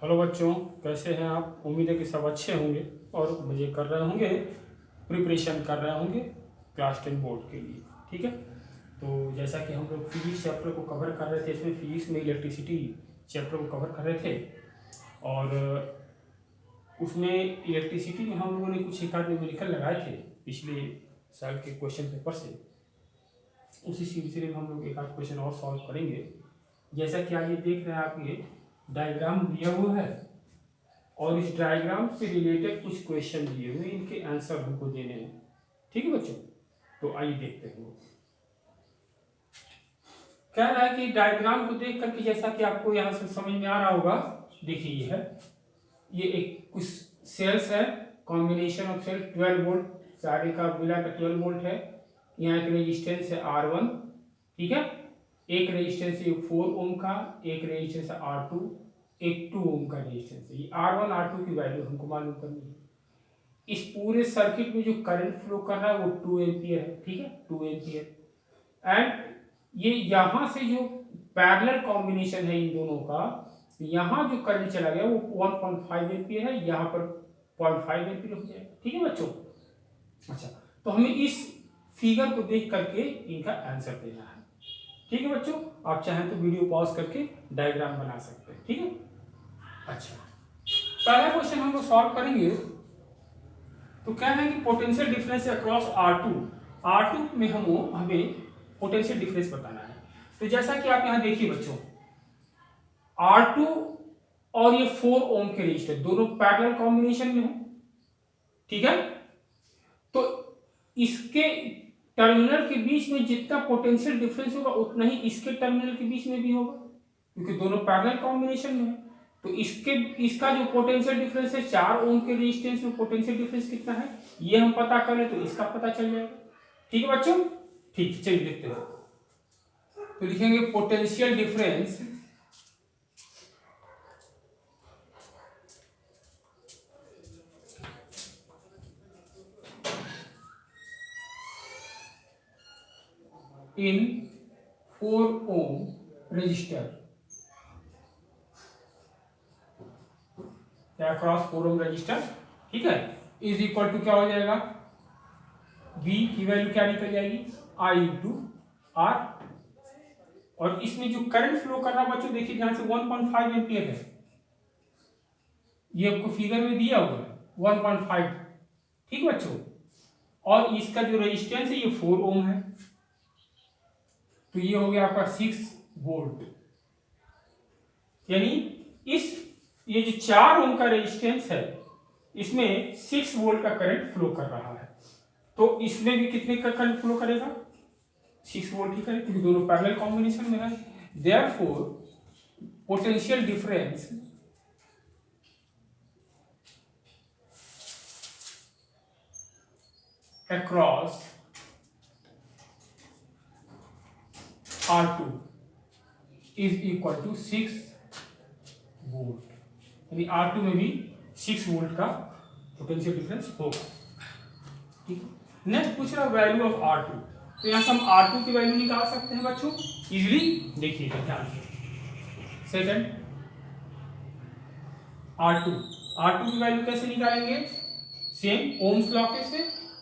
Hello बच्चों, कैसे हैं आप। उम्मीद है कि सब अच्छे होंगे और मज़े कर रहे होंगे, प्रिपरेशन कर रहे होंगे क्लास 10 बोर्ड के लिए। ठीक है, तो जैसा कि हम लोग फिजिक्स चैप्टर को कवर कर रहे थे, इसमें फिजिक्स में इलेक्ट्रिसिटी चैप्टर को कवर कर रहे थे और उसमें इलेक्ट्रिसिटी में हम लोगों ने कुछ एक आध न्यूमेरिकल लगाए थे पिछले साल के क्वेश्चन पेपर से। उसी सिलसिले में हम लोग एक आध क्वेश्चन और सॉल्व करेंगे। जैसा कि आज ये देख रहे हैं आप, ये डायग्राम दिया हुआ है और इस डायग्राम से रिलेटेड कुछ क्वेश्चन दिए हुए, इनके आंसर हमको देने हैं। ठीक है बच्चों, तो आइए देखते हैं। कह रहा है कि डायग्राम को देख करके, जैसा कि आपको यहाँ से समझ में आ रहा होगा, देखिए ये है, ये एक कुछ सेल्स है, कॉम्बिनेशन ऑफ सेल 12 वोल्ट, सारे का मिला का 12 वोल्ट है। यहाँ एक रेजिस्टेंस है R1, ठीक है, एक रेजिस्टेंस है 4 ओम का, एक रेजिस्टेंस है R2, एक 2 ओम का रेजिस्टेंस है। ये R1 R2 की वैल्यू हमको मालूम करनी है। इस पूरे सर्किट में जो करंट फ्लो कर रहा है वो 2 एम्पियर है। ठीक है, 2 एम्पियर। एंड ये यहाँ से जो पैरेलल कॉम्बिनेशन है इन दोनों का, यहाँ जो करंट चला गया वो 1.5 एम्पियर है, यहाँ पर 0.5 एम्पियर हो जाएगा। ठीक है बच्चों, अच्छा, तो हमें इस फिगर को देख करके इनका आंसर देना है। ठीक है बच्चों, आप चाहें तो वीडियो पॉज करके डायग्राम बना सकते हैं। ठीक है, अच्छा, पहला क्वेश्चन हम लोग सॉल्व करेंगे। तो क्या है कि पोटेंशियल डिफरेंस अक्रॉस R2 में हमें पोटेंशियल डिफरेंस बताना है। तो जैसा कि आप यहाँ देखिए बच्चों, R2 और ये 4 ओम के रेजिस्टर दोनों पैरेलल कॉम्बिनेशन में है। ठीक है, तो इसके टर्मिनल के बीच में जितना पोटेंशियल डिफरेंस होगा उतना ही इसके टर्मिनल के बीच में भी होगा, क्योंकि दोनों पैरेलल कॉम्बिनेशन में है। तो इसका जो पोटेंशियल डिफरेंस है, 4 ओम के रेजिस्टेंस में पोटेंशियल डिफरेंस कितना है ये हम पता करें तो इसका पता चल जाएगा। ठीक है बच्चों, ठीक, चलिए देखते हैं। तो लिखेंगे potential difference in 4 ohm resistor, क्या क्रॉस 4 ओम रजिस्टर, ठीक है, इज इक्वल टू क्या हो जाएगा, V की वैल्यू क्या निकल जाएगी, I इंटू R। और इसमें जो करंट फ्लो कर रहा बच्चों देखिए ध्यान से 1.5 एम्पियर है, ये आपको फिगर में दिया हुआ है 1.5। ठीक बच्चों, और इसका जो रेजिस्टेंस है ये 4 ओम है, तो ये हो गया आपका 6 वोल्ट। यानी ये जो 4 ओम का रेजिस्टेंस है इसमें 6 वोल्ट का करंट फ्लो कर रहा है। तो इसमें भी कितने का करंट फ्लो करेगा, 6 वोल्ट ही करेगा, क्योंकि दोनों पैरेलल कॉम्बिनेशन में है। Therefore potential difference across R2 is equal to 6 volt. यानी R2 में भी 6 वोल्ट का पोटेंशियल डिफरेंस होगा। ठीक है, नेक्स्ट पूछ रहा वैल्यू ऑफ R2। तो यहाँ से हम R2 की वैल्यू निकाल सकते हैं बच्चों इजीली। देखिएगा ध्यान से, सेकंड R2 की वैल्यू कैसे निकालेंगे, सेम ओम्स लॉ के से।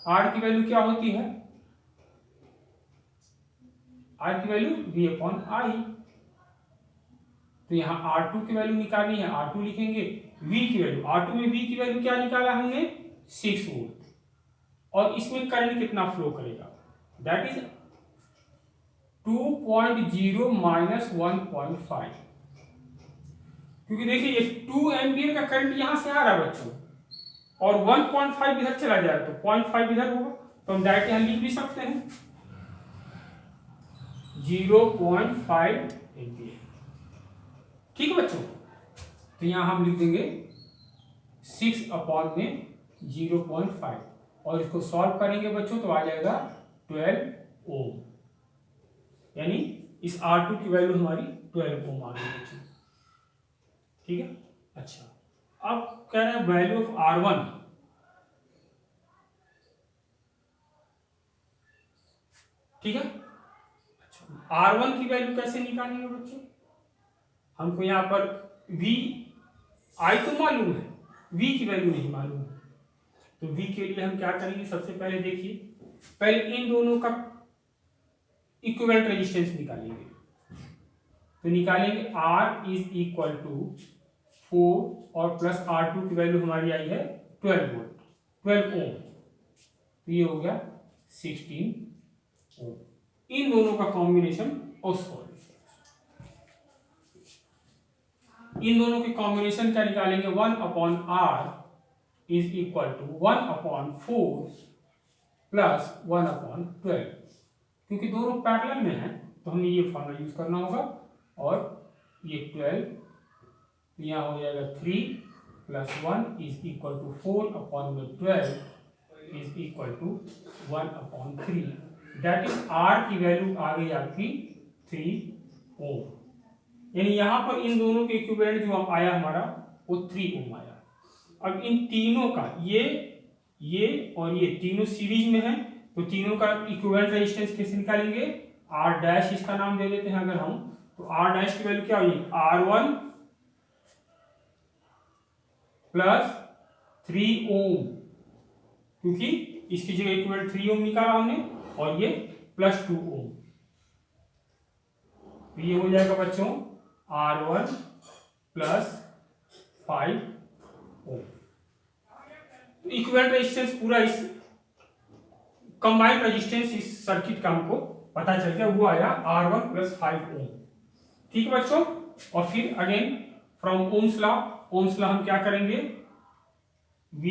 R की वैल्यू क्या होती है, R की वैल्यू V/I। तो यहाँ R2 की वैल्यू निकालनी है, R2 लिखेंगे। V की वैल्यू, R2 में V की वैल्यू क्या निकाला हमने, 6 वोल्ट। और इसमें करंट कितना फ्लो करेगा, दैट इज 2.0 माइनस 1.5। क्योंकि देखिए ये 2 एम्पियर का करंट यहां से आ रहा है बच्चों, और 1.5 इधर चला जाएगा, तो 0.5 इधर होगा, तो हम डायरेक्ट यहां लिख भी सकते हैं 0.5 एम्पियर। ठीक है बच्चों, तो यहां हम लिख देंगे 6/0.5 और इसको सॉल्व करेंगे बच्चों तो आ जाएगा 12 ओम। यानी इस R2 की वैल्यू हमारी 12 ओम आ गई बच्चों। ठीक है, अच्छा, अब कह रहे हैं वैल्यू ऑफ R1। ठीक है, अच्छा, R1 की वैल्यू कैसे निकालेंगे बच्चों, हमको यहाँ पर V आई तो मालूम है, वी की वैल्यू नहीं मालूम है। तो वी के लिए हम क्या करेंगे, सबसे पहले देखिए, पहले इन दोनों का इक्विवेलेंट रेजिस्टेंस निकालेंगे। तो निकालेंगे R इज इक्वल टू 4 और प्लस R2 की वैल्यू हमारी आई है 12 वोल्ट, 12 ओम। तो ये हो गया 16 ओम। इन दोनों का कॉम्बिनेशन और सॉरी इन दोनों के कॉम्बिनेशन क्या निकालेंगे, 1/R is equal to 1/4 plus 1/12। क्योंकि दोनों पैरेलल में हैं तो हमें ये फॉर्मूला यूज करना होगा। और ये 12 यहाँ हो जाएगा 3 plus 1 is equal to 4/12 is equal to 1/3। That is R की वैल्यू आ गई आपकी 3 ओम। यानी यहाँ पर इन दोनों के इक्विवेलेंट जो आया हमारा वो 3 ओम आया। अब इन तीनों का ये और ये तीनों सीरीज में है, तो तीनों का इक्विवेलेंट रेजिस्टेंस कैसे निकालेंगे, R डैश इसका नाम दे देते हैं अगर हम, तो R डैश की वैल्यू क्या होगी, R1 प्लस 3 ओम, क्योंकि इसकी जगह इक्विवेलेंट 3 ओम निकाला हमने और ये प्लस 2 ओम। तो ये हो जाएगा बच्चों R1 प्लस 5 ओम। इक्विवेलेंट रेजिस्टेंस पूरा इस कंबाइंड रेजिस्टेंस इस सर्किट का हमको पता चल गया, वो आया R1 प्लस 5 ओम। ठीक है बच्चों। और फिर अगेन फ्रॉम ओम्स लॉ हम क्या करेंगे, V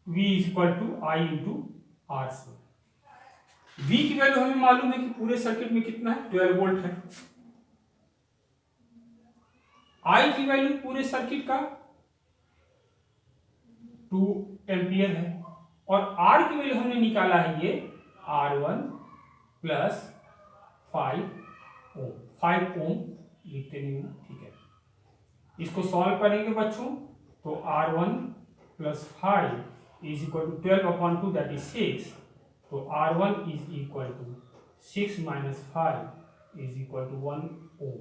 is equal to I into R से। V की वैल्यू हमें मालूम है कि पूरे सर्किट में कितना है, 12 वोल्ट है। I की वैल्यू पूरे सर्किट का 2 एम्पियर है और R की वैल्यू हमने निकाला है ये R1 प्लस 5 ओम, 5 ओम लिखते नहीं हूँ, ठीक है। इसको सॉल्व करेंगे बच्चों तो R1 plus 5 is equal to 12/2 that is 6। तो R1 is equal to 6 minus 5 is equal to 1 ohm.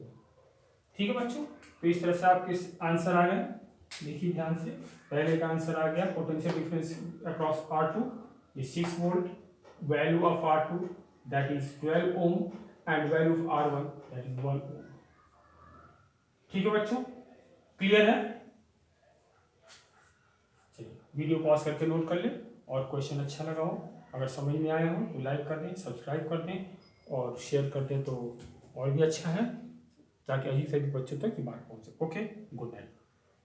ठीक है बच्चों। तो इस तरह से आपके आंसर आ गए। देखिए ध्यान से, पहले का आंसर आ गया potential difference across R2 is 6 volt, value of R2 that is 12 ohm and value of R1 that is 1 ohm. ठीक है बच्चों, क्लियर है। चलिए वीडियो पॉज करके नोट कर ले, और क्वेश्चन अच्छा लगा हो, अगर समझ में आया हो तो लाइक कर दें, सब्सक्राइब कर दें और शेयर कर दें तो और भी अच्छा है, ताकि अभी से भी बच्चों तक ये बात पहुंचे। ओके।